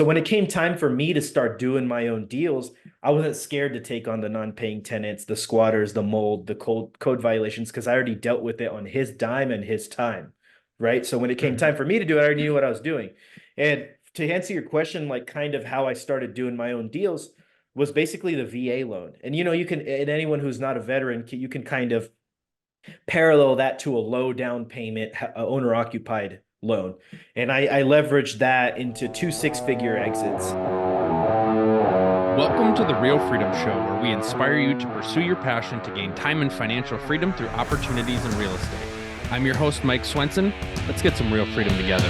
So when it came time for me to start doing my own deals, I wasn't scared to take on the non-paying tenants, the squatters, the mold, the code violations, because I already dealt with it on his dime and his time, right? So when it came Mhm. time for me to do it, I already knew what I was doing. And to answer your question, like kind of how I started doing my own deals was basically the VA loan. And you can, and anyone who's not a veteran, you can kind of parallel that to a low down payment owner occupied loan. And I leveraged that into two six-figure exits. Welcome to the Real Freedom Show, where we inspire you to pursue your passion to gain time and financial freedom through opportunities in real estate. I'm your host, Mike Swenson. Let's get some real freedom together.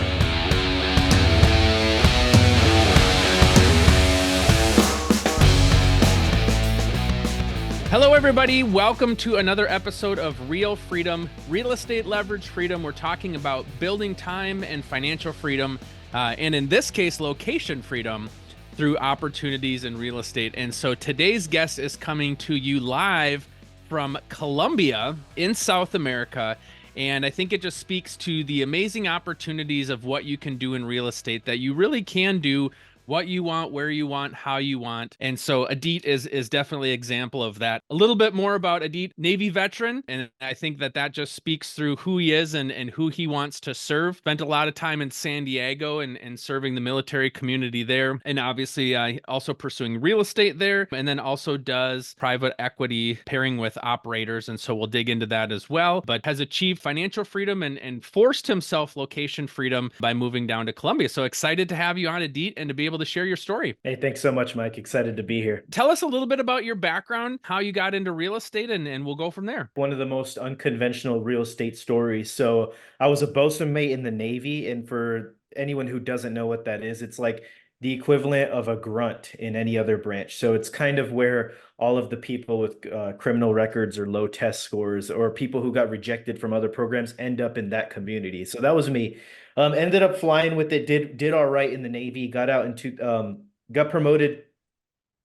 Hello, everybody. Welcome to another episode of Real Freedom, Real Estate Leverage Freedom. We're talking about building time and financial freedom, and in this case, location freedom through opportunities in real estate. And so today's guest is coming to you live from Colombia in South America. And I think it just speaks to the amazing opportunities of what you can do in real estate, that you really can do what you want, where you want, how you want. And so Adit is definitely an example of that. A little bit more about Adit, Navy veteran, and I think that just speaks through who he is and who he wants to serve. Spent a lot of time in San Diego and serving the military community there, and obviously also pursuing real estate there, and then also does private equity pairing with operators, and so we'll dig into that as well, but has achieved financial freedom and forced himself location freedom by moving down to Colombia. So excited to have you on, Adit, and to be able to share your story. Hey, thanks so much, Mike. Excited to be here. Tell us a little bit about your background, how you got into real estate, and we'll go from there. One of the most unconventional real estate stories. So I was a bosun mate in the Navy, and for anyone who doesn't know what that is, it's like the equivalent of a grunt in any other branch. So it's kind of where all of the people with criminal records or low test scores or people who got rejected from other programs end up in that community. So that was me. Ended up flying with it, did all right in the Navy, got out into got promoted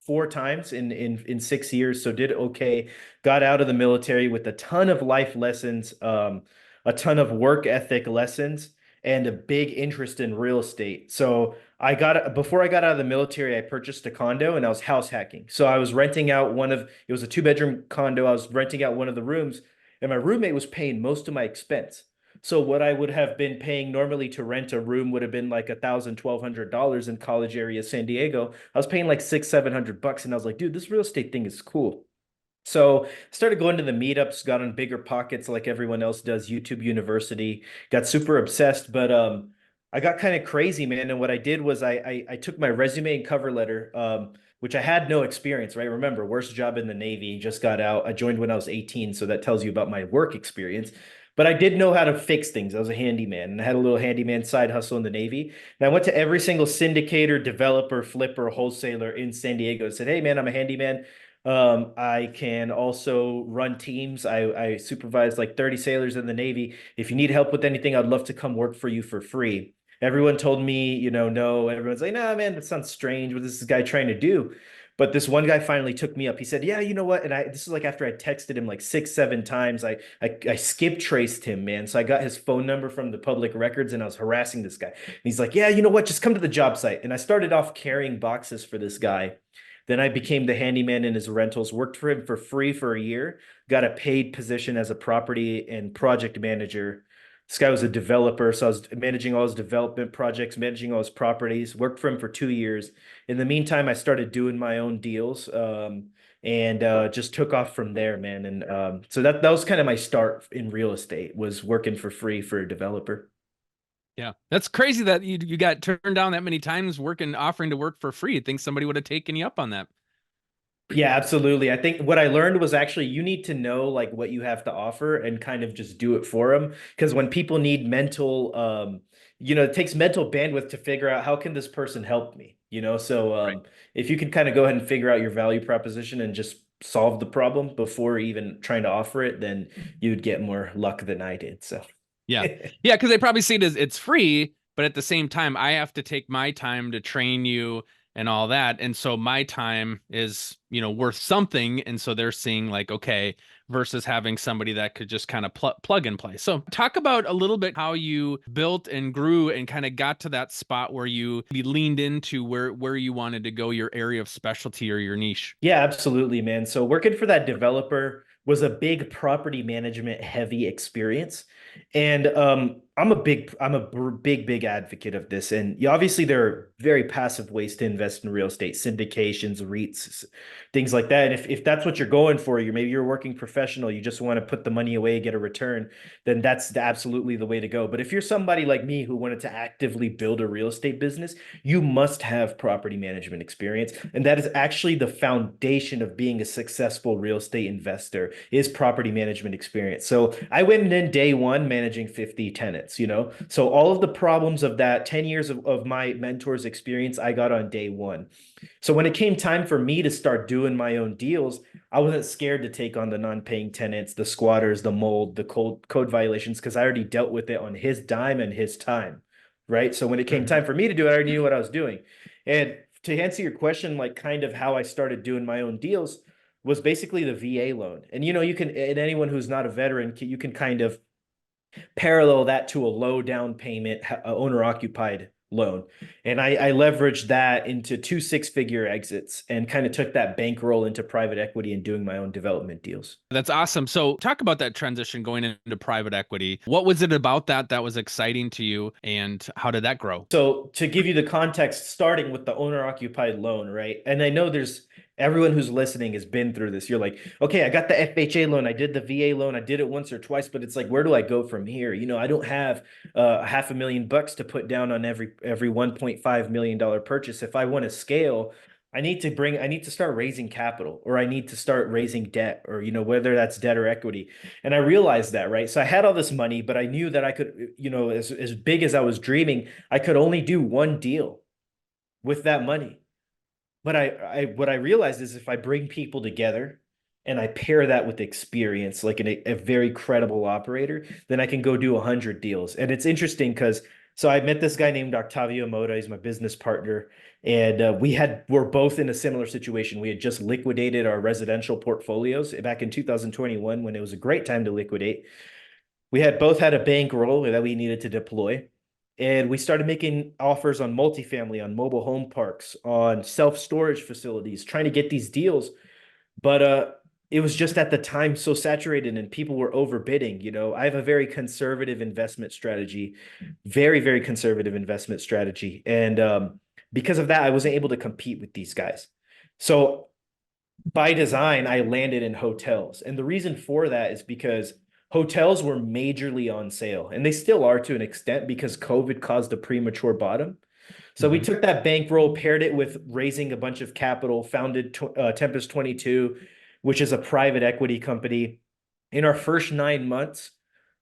four times in 6 years, so did okay. Got out of the military with a ton of life lessons, a ton of work ethic lessons, and a big interest in real estate. So I got before I got out of the military, I purchased a condo and I was house hacking. So I was renting out it was a two-bedroom condo. I was renting out one of the rooms, and my roommate was paying most of my expense. So what I would have been paying normally to rent a room would have been like $1,000, $1,200 in college area San Diego. I was paying like six, $700, and I was like, dude, this real estate thing is cool. So started going to the meetups, got on bigger pockets like everyone else does, YouTube University, got super obsessed, but I got kind of crazy, man. And what I did was I took my resume and cover letter, which I had no experience, right? Remember, worst job in the Navy, just got out. I joined when I was 18, so that tells you about my work experience. But I did know how to fix things. I was a handyman and I had a little handyman side hustle in the Navy. And I went to every single syndicator, developer, flipper, wholesaler in San Diego and said, hey, man, I'm a handyman. I can also run teams. I supervise like 30 sailors in the Navy. If you need help with anything, I'd love to come work for you for free. Everyone told me, no. Everyone's like, nah, man, that sounds strange. What is this guy trying to do? But this one guy finally took me up. He said, yeah, you know what? And this is like after I texted him like six, seven times. I skip traced him, man. So I got his phone number from the public records and I was harassing this guy. And he's like, yeah, you know what? Just come to the job site. And I started off carrying boxes for this guy. Then I became the handyman in his rentals, worked for him for free for a year, got a paid position as a property and project manager. This guy was a developer, so I was managing all his development projects, managing all his properties, worked for him for 2 years. In the meantime, I started doing my own deals, and just took off from there, man. And so that was kind of my start in real estate, was working for free for a developer. Yeah, that's crazy that you got turned down that many times offering to work for free. You'd think somebody would have taken you up on that. Yeah, absolutely. I think what I learned was actually you need to know like what you have to offer and kind of just do it for them. Because when people need it takes mental bandwidth to figure out how can this person help me, So Right. if you could kind of go ahead and figure out your value proposition and just solve the problem before even trying to offer it, then you'd get more luck than I did. So Yeah. Yeah, because they probably see it as it's free, but at the same time, I have to take my time to train you and all that. And so my time is, worth something. And so they're seeing like, okay, versus having somebody that could just kind of plug and play. So talk about a little bit how you built and grew and kind of got to that spot where you leaned into where you wanted to go, your area of specialty or your niche. Yeah, absolutely, man. So working for that developer was a big property management heavy experience. And I'm a big advocate of this. And obviously there are very passive ways to invest in real estate, syndications, REITs, things like that. And if that's what you're going for, you're a working professional, you just want to put the money away, get a return, then that's absolutely the way to go. But if you're somebody like me who wanted to actively build a real estate business, you must have property management experience. And that is actually the foundation of being a successful real estate investor is property management experience. So I went in day one managing 50 tenants, So all of the problems of that 10 years of my mentor's experience, I got on day one. So when it came time for me to start doing my own deals, I wasn't scared to take on the non-paying tenants, the squatters, the mold, the code violations, because I already dealt with it on his dime and his time. Right. So when it came Mhm. time for me to do it, I already knew what I was doing. And to answer your question, like kind of how I started doing my own deals was basically the VA loan. And you can, and anyone who's not a veteran, you can kind of parallel that to a low down payment owner occupied loan. And I leveraged that into two six-figure exits and kind of took that bankroll into private equity and doing my own development deals. That's awesome. So talk about that transition going into private equity. What was it about that was exciting to you, and how did that grow? So to give you the context, starting with the owner occupied loan, right? And I know there's everyone who's listening has been through this. You're like, okay, I got the FHA loan, I did the VA loan, I did it once or twice, but it's like, where do I go from here? I don't have $500,000 to put down on every $1.5 million purchase. If I want to scale, I need to start raising capital, or I need to start raising debt, or whether that's debt or equity. And I realized that, right? So I had all this money, but I knew that I could, as big as I was dreaming, I could only do one deal with that money. But what I realized is if I bring people together and I pair that with experience, like a very credible operator, then I can go do 100 deals. And it's interesting because so I met this guy named Octavio Moda. He's my business partner, and we're both in a similar situation. We had just liquidated our residential portfolios back in 2021 when it was a great time to liquidate. We had both had a bankroll that we needed to deploy. And we started making offers on multifamily, on mobile home parks, on self-storage facilities, trying to get these deals. But it was just at the time so saturated and people were overbidding. I have a very conservative investment strategy, very, very conservative investment strategy. And because of that, I wasn't able to compete with these guys. So by design, I landed in hotels. And the reason for that is because hotels were majorly on sale, and they still are to an extent because COVID caused a premature bottom. So we Mhm. took that bankroll, paired it with raising a bunch of capital, founded Tempest 22, which is a private equity company. In our first 9 months,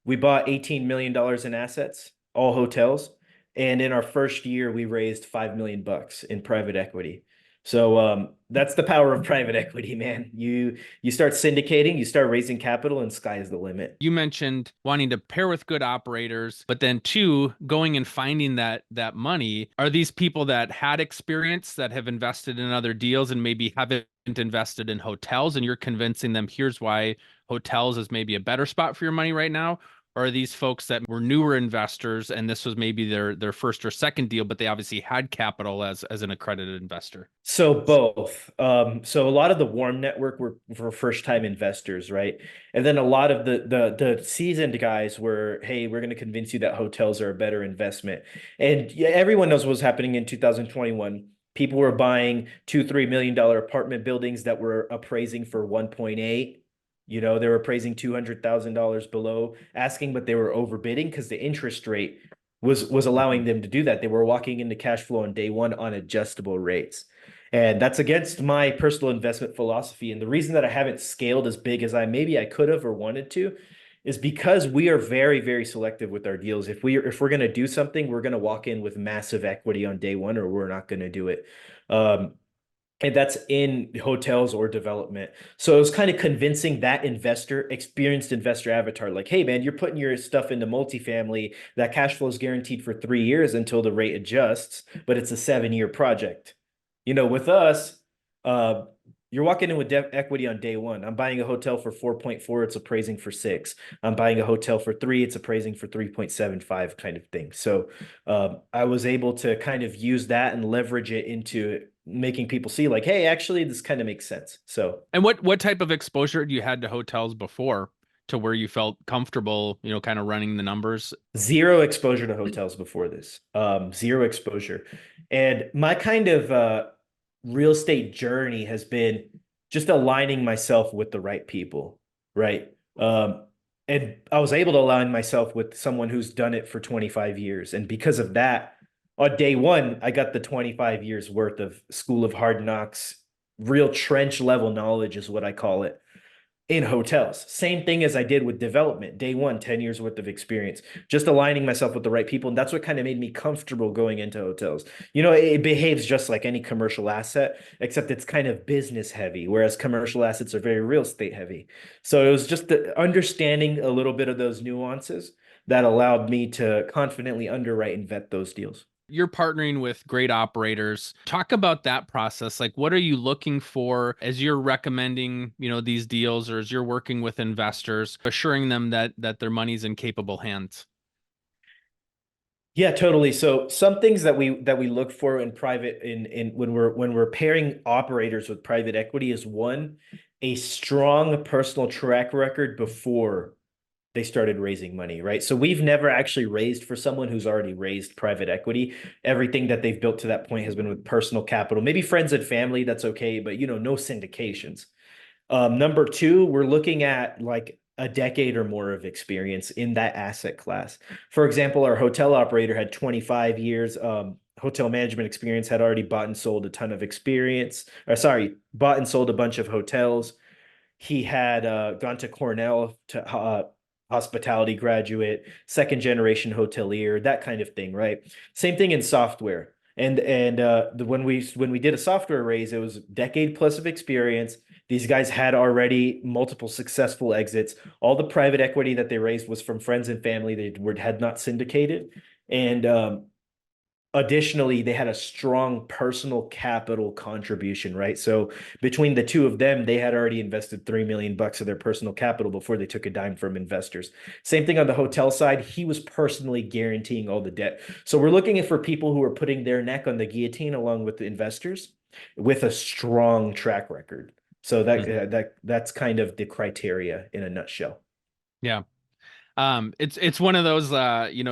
we bought $18 million in assets, all hotels. And in our first year, we raised 5 million bucks in private equity. So that's the power of private equity, man. You start syndicating, you start raising capital, and sky is the limit. You mentioned wanting to pair with good operators, but then two, going and finding that money. Are these people that had experience that have invested in other deals and maybe haven't invested in hotels, and you're convincing them here's why hotels is maybe a better spot for your money right now? Or are these folks that were newer investors and this was maybe their first or second deal, but they obviously had capital as an accredited investor? So both. So a lot of the warm network were for first time investors, right? And then a lot of the seasoned guys were, hey, we're going to convince you that hotels are a better investment. And yeah, everyone knows what was happening in 2021. People were buying $2-3 million apartment buildings that were appraising for 1.8. They were appraising $200,000 below asking, but they were overbidding because the interest rate was allowing Mhm. them to do that. They were walking into cash flow on day one on adjustable rates. And that's against my personal investment philosophy. And the reason that I haven't scaled as big as maybe I could have or wanted to is because we are very, very selective with our deals. If we're going to do something, we're going to walk in with massive equity on day one, or we're not going to do it. Um, and that's in hotels or development. So it was kind of convincing that experienced investor avatar, like, hey man, you're putting your stuff into multifamily. That cash flow is guaranteed for 3 years until the rate adjusts, but it's a 7-year project. With us, uh, you're walking in with equity on day one. I'm buying a hotel for 4.4, it's appraising for 6. I'm buying a hotel for 3, it's appraising for 3.75 kind of thing. So I was able to kind of use that and leverage it into making people see like, hey, actually, this kind of makes sense. So And what type of exposure you had to hotels before to where you felt comfortable, kind of running the numbers? zero exposure to hotels before this. Zero exposure. And my kind of real estate journey has been just aligning myself with the right people, right? And I was able to align myself with someone who's done it for 25 years. And because of that, on day one, I got the 25 years worth of School of Hard Knocks, real trench level knowledge is what I call it in hotels. Same thing as I did with development. Day one, 10 years worth of experience, just aligning myself with the right people. And that's what kind of made me comfortable going into hotels. It behaves just like any commercial asset, except it's kind of business heavy, whereas commercial assets are very real estate heavy. So it was just understanding a little bit of those nuances that allowed me to confidently underwrite and vet those deals. You're partnering with great operators. Talk about that process. Like, what are you looking for as you're recommending, these deals, or as you're working with investors, assuring them that their money's in capable hands? Yeah, totally. So some things that we look for in private in when we're pairing operators with private equity is one, a strong personal track record before they started raising money, right? So we've never actually raised for someone who's already raised private equity. Everything that they've built to that point has been with personal capital, maybe friends and family, that's okay, but no syndications. Number two, we're looking at like a decade or more of experience in that asset class. For example, our hotel operator had 25 years hotel management experience, had already bought and sold a ton of experience, or sorry, bought and sold a bunch of hotels. He had gone to Cornell to hospitality graduate, second generation hotelier, that kind of thing, right? Same thing in software. When we did a software raise, it was decade plus of experience. These guys had already multiple successful exits. All the private equity that they raised was from friends and family. Had not syndicated, and additionally, they had a strong personal capital contribution, right? So between the two of them, they had already invested 3 million bucks of their personal capital before they took a dime from investors. Same thing on the hotel side. He was personally guaranteeing all the debt. So we're looking for people who are putting their neck on the guillotine along with the investors with a strong track record. So that's kind of the criteria in a nutshell. Yeah. It's one of those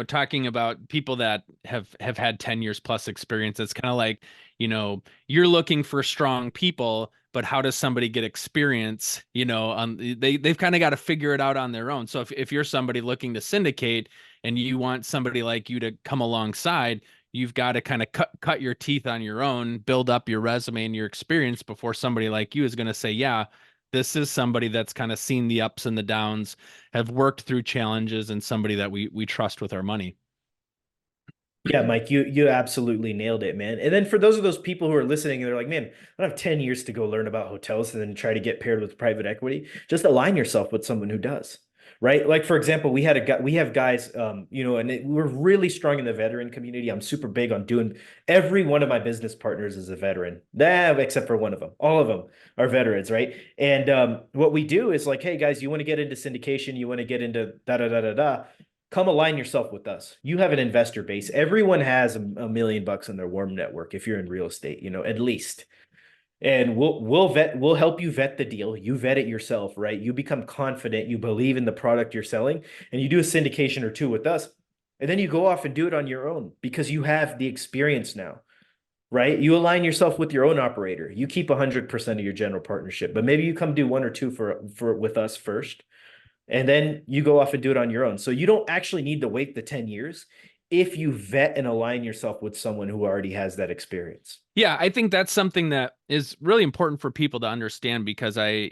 talking about people that have had 10 years plus experience. It's kind of like, you're looking for strong people, but how does somebody get experience? They've kind of got to figure it out on their own. So if you're somebody looking to syndicate and you want somebody like you to come alongside, you've got to kind of cut your teeth on your own, build up your resume and your experience before somebody like you is going to say, yeah, this is somebody that's kind of seen the ups and the downs, have worked through challenges, and somebody that we trust with our money. Yeah, Mike, you absolutely nailed it, man. And then for those people who are listening and they're like, man, I don't have 10 years to go learn about hotels and then try to get paired with private equity, just align yourself with someone who does. Right? Like for example, we have guys we're really strong in the veteran community. I'm super big on doing every one of my business partners is a veteran. Except for one of them. All of them are veterans, right? And what we do is like, hey guys, you want to get into syndication, you want to get into da da da da da, come align yourself with us. You have an investor base. Everyone has a million bucks in their warm network if you're in real estate, at least. And we'll help you vet the deal. You vet it yourself, right? You become confident, you believe in the product you're selling, and you do a syndication or two with us. And then you go off and do it on your own because you have the experience now, right? You align yourself with your own operator. You keep 100% of your general partnership, but maybe you come do one or two for with us first and then you go off and do it on your own. So you don't actually need to wait the 10 years if you vet and align yourself with someone who already has that experience. Yeah, I think that's something that is really important for people to understand because I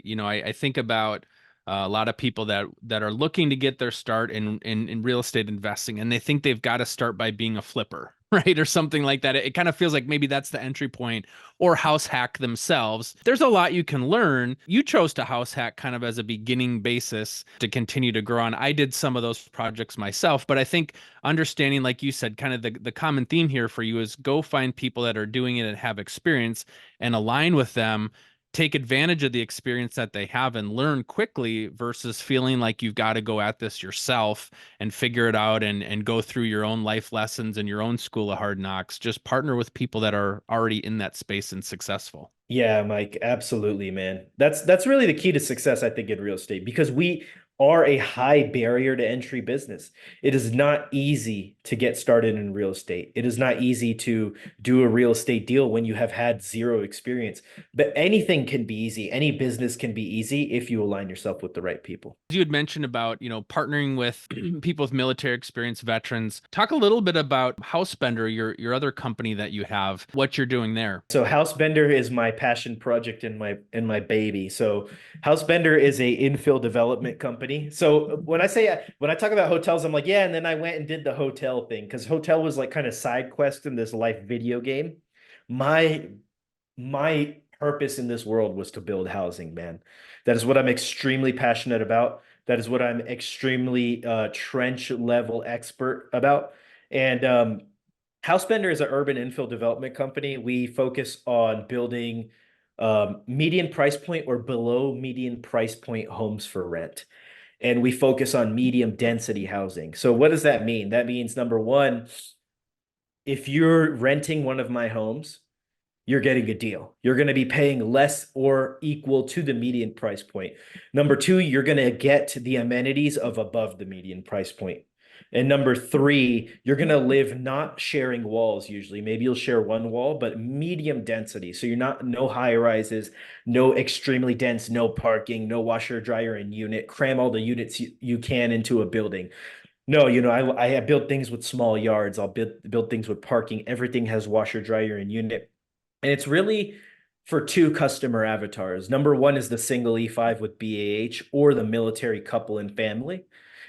think about a lot of people that are looking to get their start in real estate investing, and they think they've got to start by being a flipper, right? Or something like that. It kind of feels like maybe that's the entry point, or house hack themselves. There's a lot you can learn. You chose to house hack kind of as a beginning basis to continue to grow on. I did some of those projects myself, but I think understanding, like you said, kind of the common theme here for you is go find people that are doing it and have experience and align with them, take advantage of the experience that they have and learn quickly versus feeling like you've got to go at this yourself and figure it out and go through your own life lessons and your own school of hard knocks. Just partner with people that are already in that space and successful. Yeah, Mike, absolutely, man. That's really the key to success, I think, in real estate because we are a high barrier to entry business. It is not easy to get started in real estate. It is not easy to do a real estate deal when you have had zero experience. But anything can be easy. Any business can be easy if you align yourself with the right people. You had mentioned about, partnering with people with military experience, veterans. Talk a little bit about Housebender, your other company that you have, what you're doing there. So Housebender is my passion project and my baby. So Housebender is a infill development company. So when I talk about hotels, I'm like, yeah, and then I went and did the hotel thing because hotel was like kind of side quest in this life video game. My my purpose in this world was to build housing, man. That is what I'm extremely passionate about. That is what I'm extremely trench level expert about. And Housebender is an urban infill development company. We focus on building median price point or below median price point homes for rent. And we focus on medium density housing. So what does that mean? That means number one, if you're renting one of my homes, you're getting a deal. You're going to be paying less or equal to the median price point. Number two, you're going to get the amenities of above the median price point. And number three, you're going to live not sharing walls usually. Maybe you'll share one wall, but medium density. So you're not, no high rises, no extremely dense, no parking, no washer, dryer, and unit. Cram all the units you can into a building. No, I have built things with small yards. I'll build things with parking. Everything has washer, dryer, and unit. And it's really for two customer avatars. Number one is the single E5 with BAH or the military couple and family.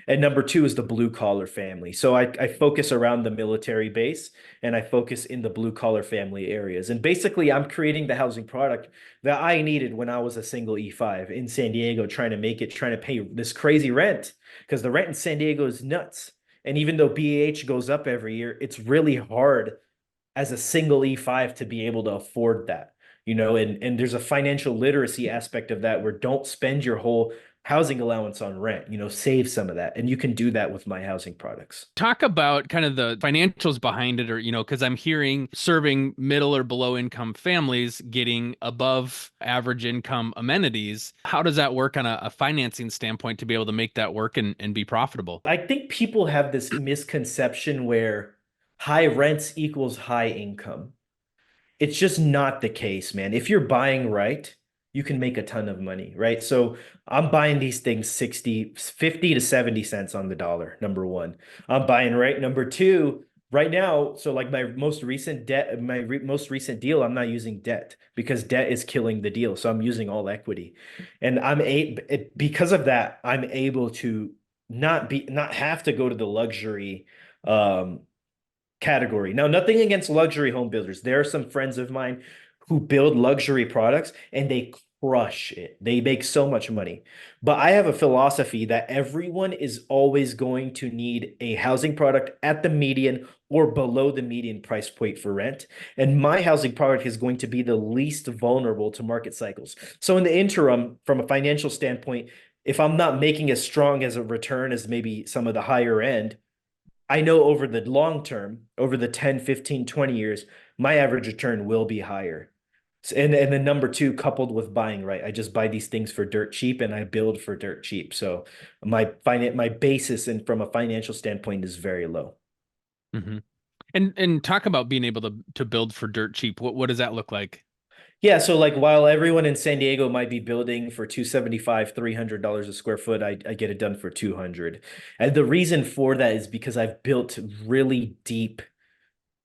And number two is the blue collar family. So I focus around the military base and I focus in the blue collar family areas. And basically, I'm creating the housing product that I needed when I was a single E5 in San Diego, trying to pay this crazy rent because the rent in San Diego is nuts. And even though BAH goes up every year, it's really hard as a single E5 to be able to afford that, and there's a financial literacy aspect of that where don't spend your whole housing allowance on rent, save some of that. And you can do that with my housing products. Talk about kind of the financials behind it, or, because I'm hearing serving middle or below income families getting above average income amenities. How does that work on a financing standpoint to be able to make that work and be profitable? I think people have this misconception where high rents equals high income. It's just not the case, man. If you're buying right, you can make a ton of money, right? So I'm buying these things 50 to 70 cents on the dollar, number one. I'm buying right. Number two, right now, so like most recent deal, I'm not using debt because debt is killing the deal. So I'm using all equity. And because of that, I'm able to not have to go to the luxury um category. Now, nothing against luxury home builders. There are some friends of mine who build luxury products and they crush it. They make so much money. But I have a philosophy that everyone is always going to need a housing product at the median or below the median price point for rent. And my housing product is going to be the least vulnerable to market cycles. So in the interim, from a financial standpoint, if I'm not making as strong as a return as maybe some of the higher end, I know over the long term, over the 10, 15, 20 years, my average return will be higher. And then number two, coupled with buying right, I just buy these things for dirt cheap and I build for dirt cheap. So my basis and from a financial standpoint is very low. Hmm. And talk about being able to build for dirt cheap. What does that look like? Yeah, so like while everyone in San Diego might be building for 275, $300 a square foot, I get it done for 200. And the reason for that is because I've built really deep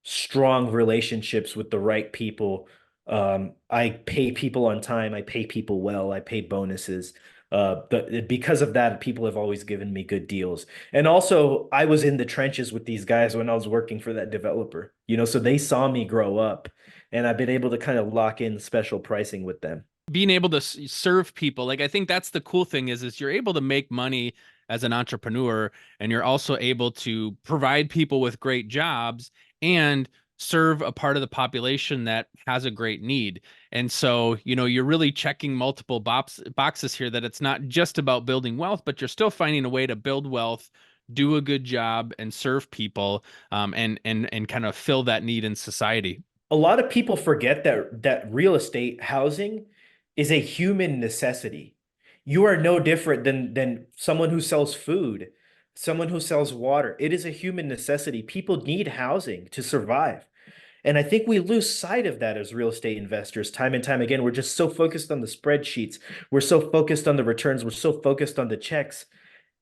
strong relationships with the right people. I pay people on time. I pay people well. I pay bonuses. Because of that, people have always given me good deals. And also, I was in the trenches with these guys when I was working for that developer, so they saw me grow up, and I've been able to kind of lock in special pricing with them. Being able to serve people, like I think that's the cool thing is you're able to make money as an entrepreneur, and you're also able to provide people with great jobs and serve a part of the population that has a great need. And so, you're really checking multiple boxes here, that it's not just about building wealth, but you're still finding a way to build wealth, do a good job, and serve people, and kind of fill that need in society. A lot of people forget that real estate housing is a human necessity. You are no different than someone who sells food, someone who sells water. It is a human necessity. People need housing to survive. And I think we lose sight of that as real estate investors time and time again. We're just so focused on the spreadsheets. We're so focused on the returns. We're so focused on the checks.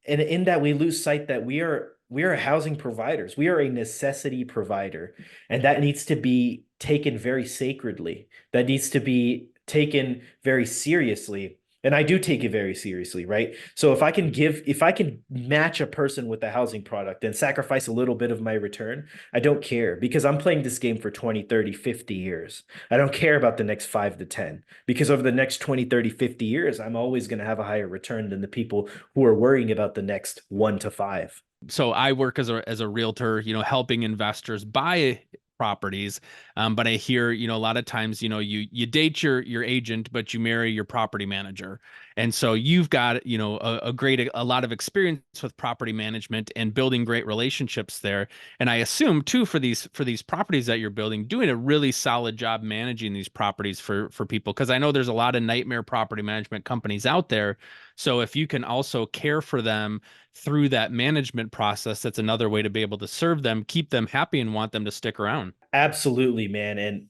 And in that, we lose sight that we are housing providers. We are a necessity provider, and that needs to be taken very sacredly. That needs to be taken very seriously. And I do take it very seriously, right? So if I can match a person with a housing product and sacrifice a little bit of my return, I don't care, because I'm playing this game for 20, 30, 50 years. I don't care about the next 5 to 10, because over the next 20, 30, 50 years, I'm always going to have a higher return than the people who are worrying about the next 1 to 5. So I work as a realtor, helping investors buy properties. But I hear, a lot of times, you date your agent, but you marry your property manager. And so you've got, a lot of experience with property management and building great relationships there. And I assume too, for these properties that you're building, doing a really solid job managing these properties for people. Because I know there's a lot of nightmare property management companies out there. So if you can also care for them through that management process, that's another way to be able to serve them, keep them happy, and want them to stick around. Absolutely, man. And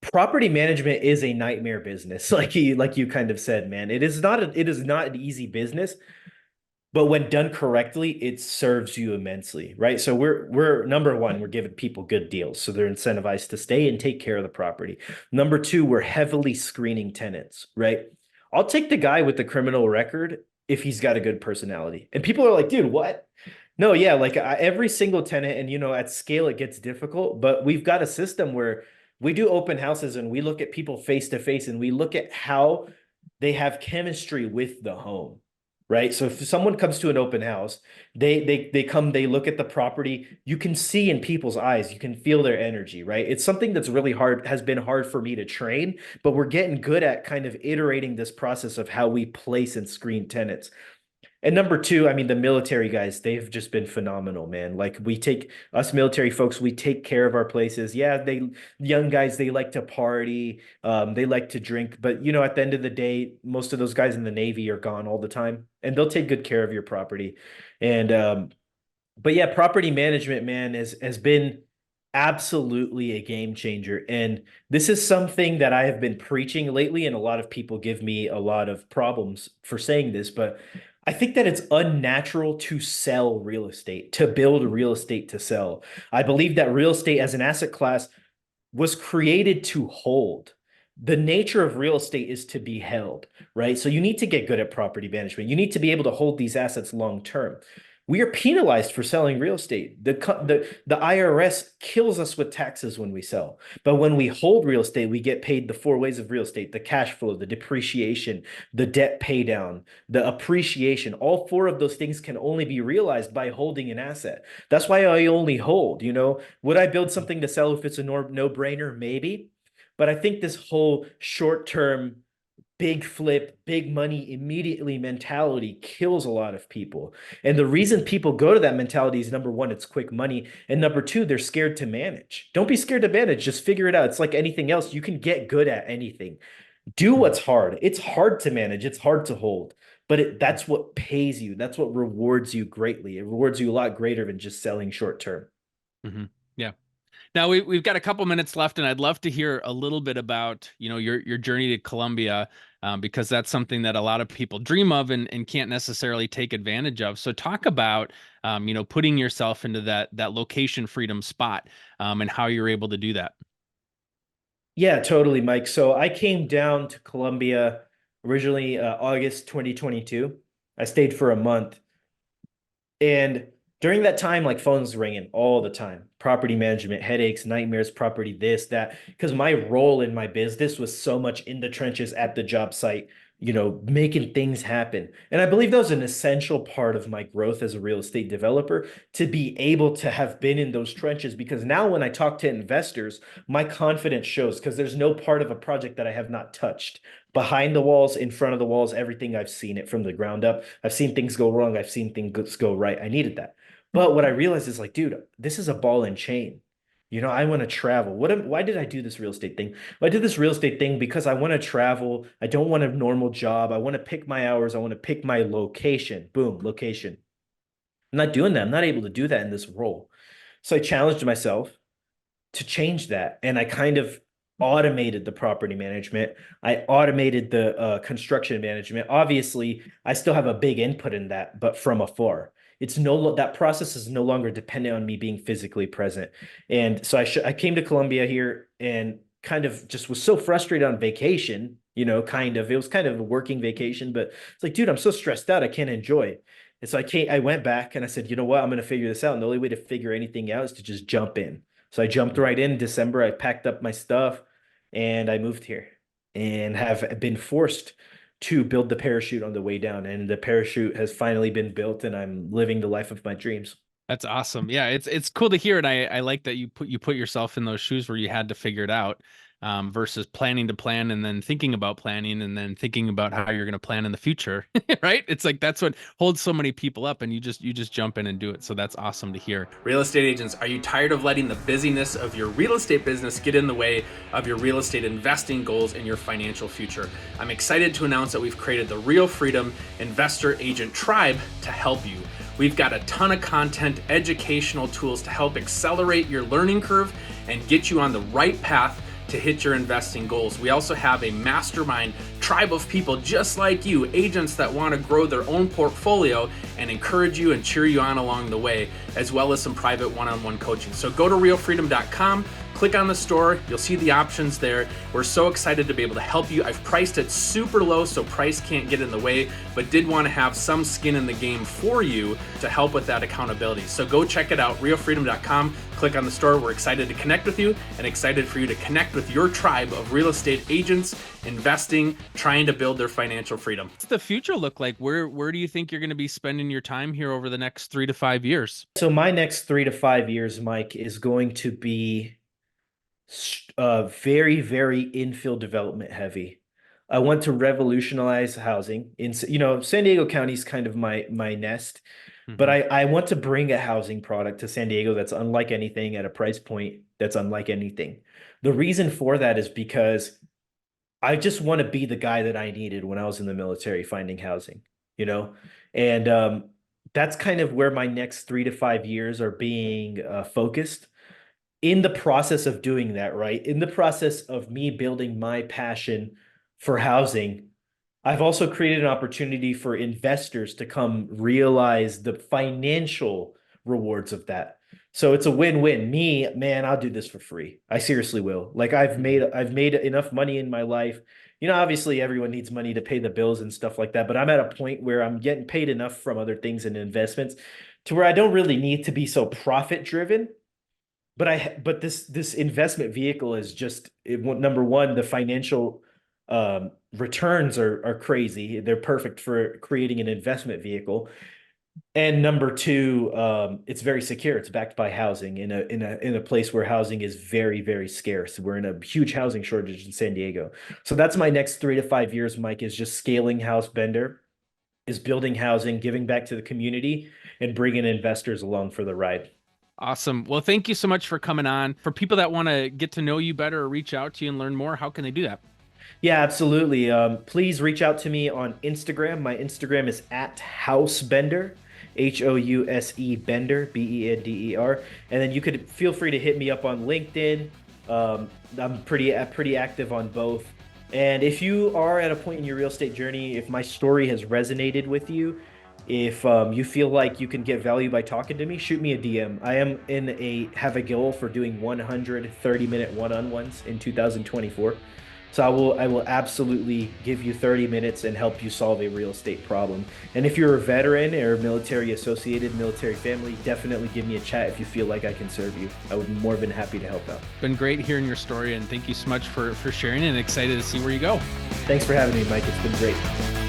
property management is a nightmare business, like you kind of said, man. It is not an easy business, but when done correctly, it serves you immensely, right? So we're number one, we're giving people good deals, so they're incentivized to stay and take care of the property. Number two, we're heavily screening tenants, right? I'll take the guy with the criminal record if he's got a good personality. And people are like, dude, what? No, yeah, like every single tenant, and at scale it gets difficult, but we've got a system where we do open houses and we look at people face to face and we look at how they have chemistry with the home, right? So if someone comes to an open house, they come, they look at the property, you can see in people's eyes, you can feel their energy, right? It's something that's really hard, has been hard for me to train, but we're getting good at kind of iterating this process of how we place and screen tenants. And number two, I mean, the military guys, they've just been phenomenal, man. Like us military folks, we take care of our places. Yeah, young guys, they like to party, they like to drink, but at the end of the day, most of those guys in the Navy are gone all the time, and they'll take good care of your property. And but yeah, property management, man, has been absolutely a game changer. And this is something that I have been preaching lately, and a lot of people give me a lot of problems for saying this, but I think that it's unnatural to sell real estate, to build real estate to sell. I believe that real estate as an asset class was created to hold. The nature of real estate is to be held, right? So you need to get good at property management. You need to be able to hold these assets long term. We are penalized for selling real estate. The IRS kills us with taxes when we sell. But when we hold real estate, we get paid the four ways of real estate: the cash flow, the depreciation, the debt pay down, the appreciation. All four of those things can only be realized by holding an asset. That's why I only hold. Would I build something to sell if it's a no-brainer? Maybe. But I think this whole short-term big flip, big money immediately mentality kills a lot of people. And the reason people go to that mentality is, number one, it's quick money. And number two, they're scared to manage. Don't be scared to manage. Just figure it out. It's like anything else. You can get good at anything. Do what's hard. It's hard to manage. It's hard to hold. But that's what pays you. That's what rewards you greatly. It rewards you a lot greater than just selling short term. Mm-hmm. Yeah. Now we've got a couple minutes left, and I'd love to hear a little bit about your journey to Colombia, because that's something that a lot of people dream of and can't necessarily take advantage of. So talk about putting yourself into that location freedom spot, and how you're able to do that. Yeah, totally, Mike. So I came down to Colombia originally August 2022. I stayed for a month. And during that time, like phones ringing all the time, property management, headaches, nightmares, property, this, that, because my role in my business was so much in the trenches at the job site, making things happen. And I believe that was an essential part of my growth as a real estate developer to be able to have been in those trenches. Because now when I talk to investors, my confidence shows because there's no part of a project that I have not touched behind the walls, in front of the walls, everything. I've seen it from the ground up. I've seen things go wrong. I've seen things go right. I needed that. But what I realized is like, dude, this is a ball and chain. I want to travel. Why did I do this real estate thing? Well, I did this real estate thing because I want to travel. I don't want a normal job. I want to pick my hours. I want to pick my location. Boom, location. I'm not doing that. I'm not able to do that in this role. So I challenged myself to change that. And I kind of automated the property management. I automated the construction management. Obviously, I still have a big input in that, but from afar. That process is no longer dependent on me being physically present. And so I came to Colombia here and kind of just was so frustrated on vacation, it was kind of a working vacation, but it's like, dude, I'm so stressed out. I can't enjoy it. And so I went back and I said, you know what? I'm going to figure this out. And the only way to figure anything out is to just jump in. So I jumped right in December. I packed up my stuff and I moved here and have been forced to build the parachute on the way down. And the parachute has finally been built and I'm living the life of my dreams. That's awesome. Yeah, it's cool to hear, and I like that you put yourself in those shoes where you had to figure it out, versus planning to plan and then thinking about planning and then thinking about how you're going to plan in the future, right? It's like that's what holds so many people up, and you just jump in and do it. So that's awesome to hear. Real estate agents, are you tired of letting the busyness of your real estate business get in the way of your real estate investing goals and your financial future? I'm excited to announce that we've created the Real Freedom Investor Agent Tribe to help you. We've got a ton of content, educational tools to help accelerate your learning curve and get you on the right path to hit your investing goals. We also have a mastermind tribe of people just like you, agents that want to grow their own portfolio and encourage you and cheer you on along the way, as well as some private one-on-one coaching. So go to realfreedom.com, click on the store, you'll see the options there. We're so excited to be able to help you. I've priced it super low so price can't get in the way, but did want to have some skin in the game for you to help with that accountability. So go check it out, realfreedom.com, click on the store. We're excited to connect with you and excited for you to connect with your tribe of real estate agents investing, trying to build their financial freedom. What's the future look like? Where do you think you're going to be spending your time here over the next 3 to 5 years? So my next 3 to 5 years, Mike, is going to be very, very infill development heavy. I want to revolutionize housing San Diego County is kind of my nest, but I want to bring a housing product to San Diego that's unlike anything at a price point that's unlike anything. The reason for that is because I just want to be the guy that I needed when I was in the military finding housing, and that's kind of where my next 3 to 5 years are being focused. In the process of doing that, right? In the process of me building my passion for housing, I've also created an opportunity for investors to come realize the financial rewards of that. So it's a win-win. Me, man, I'll do this for free. I seriously will. Like I've made enough money in my life. Obviously everyone needs money to pay the bills and stuff like that, but I'm at a point where I'm getting paid enough from other things and investments to where I don't really need to be so profit driven. But this investment vehicle is number one, the financial returns are crazy. They're perfect for creating an investment vehicle. And number two, it's very secure. It's backed by housing in a place where housing is very, very scarce. We're in a huge housing shortage in San Diego. So that's my next 3 to 5 years, Mike, is just scaling Housebender, is building housing, giving back to the community, and bringing investors along for the ride. Awesome. Well, thank you so much for coming on. For people that want to get to know you better or reach out to you and learn more, how can they do that? Yeah, absolutely. Please reach out to me on Instagram. My Instagram is at Housebender, House Bender, Bender. And then you could feel free to hit me up on LinkedIn. I'm pretty active on both. And if you are at a point in your real estate journey, if my story has resonated with you, if you feel like you can get value by talking to me, shoot me a DM. I have a goal for doing 130-minute one-on-ones in 2024. So I will absolutely give you 30 minutes and help you solve a real estate problem. And if you're a veteran or military associated, military family, definitely give me a chat if you feel like I can serve you. I would be more than happy to help out. Been great hearing your story, and thank you so much for sharing, and excited to see where you go. Thanks for having me, Mike. It's been great.